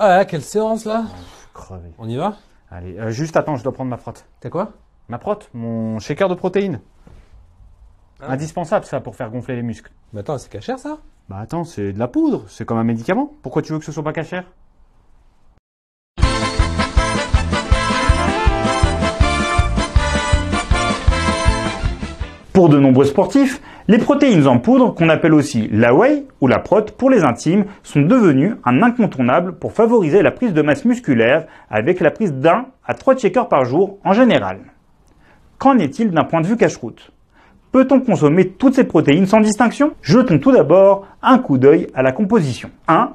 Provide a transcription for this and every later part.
Ah, quelle séance là? Crevé. On y va? Allez, juste attends, je dois prendre ma prote. T'as quoi? Ma prote, mon shaker de protéines. Ah. Indispensable ça pour faire gonfler les muscles. Mais attends, c'est cachère ça? Bah attends, c'est de la poudre, c'est comme un médicament. Pourquoi tu veux que ce soit pas cachère? Pour de nombreux sportifs, les protéines en poudre, qu'on appelle aussi la whey ou la prot pour les intimes, sont devenues un incontournable pour favoriser la prise de masse musculaire avec la prise d'1 à 3 shakers par jour en général. Qu'en est-il d'un point de vue cache-route? Peut-on consommer toutes ces protéines sans distinction? Jetons tout d'abord un coup d'œil à la composition. 1.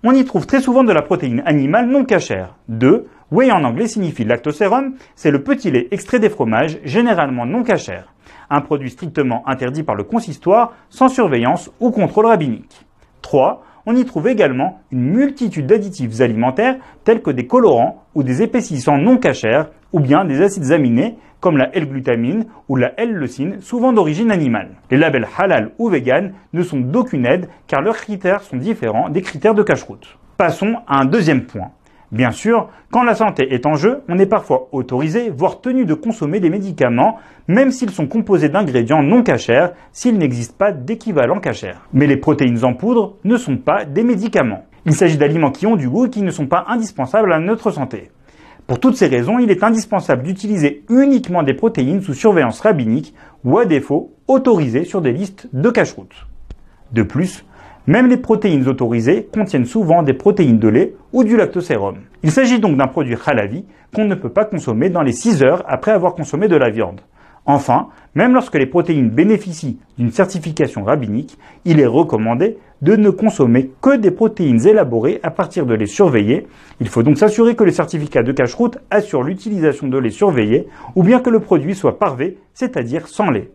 On y trouve très souvent de la protéine animale non cachère. 2. Whey en anglais signifie lactosérum, c'est le petit lait extrait des fromages, généralement non cachère. Un produit strictement interdit par le consistoire, sans surveillance ou contrôle rabbinique. 3. On y trouve également une multitude d'additifs alimentaires tels que des colorants ou des épaississants non cachères ou bien des acides aminés comme la L-glutamine ou la L-leucine, souvent d'origine animale. Les labels halal ou vegan ne sont d'aucune aide car leurs critères sont différents des critères de cache-route. Passons à un deuxième point. Bien sûr, quand la santé est en jeu, on est parfois autorisé, voire tenu de consommer des médicaments, même s'ils sont composés d'ingrédients non cachères, s'il n'existe pas d'équivalent cachère. Mais les protéines en poudre ne sont pas des médicaments. Il s'agit d'aliments qui ont du goût et qui ne sont pas indispensables à notre santé. Pour toutes ces raisons, il est indispensable d'utiliser uniquement des protéines sous surveillance rabbinique ou à défaut autorisées sur des listes de cache-route. De plus, même les protéines autorisées contiennent souvent des protéines de lait ou du lactosérum. Il s'agit donc d'un produit halavi qu'on ne peut pas consommer dans les 6 heures après avoir consommé de la viande. Enfin, même lorsque les protéines bénéficient d'une certification rabbinique, il est recommandé de ne consommer que des protéines élaborées à partir de lait surveillé. Il faut donc s'assurer que le certificat de cache-route assure l'utilisation de lait surveillé ou bien que le produit soit parvé, c'est-à-dire sans lait.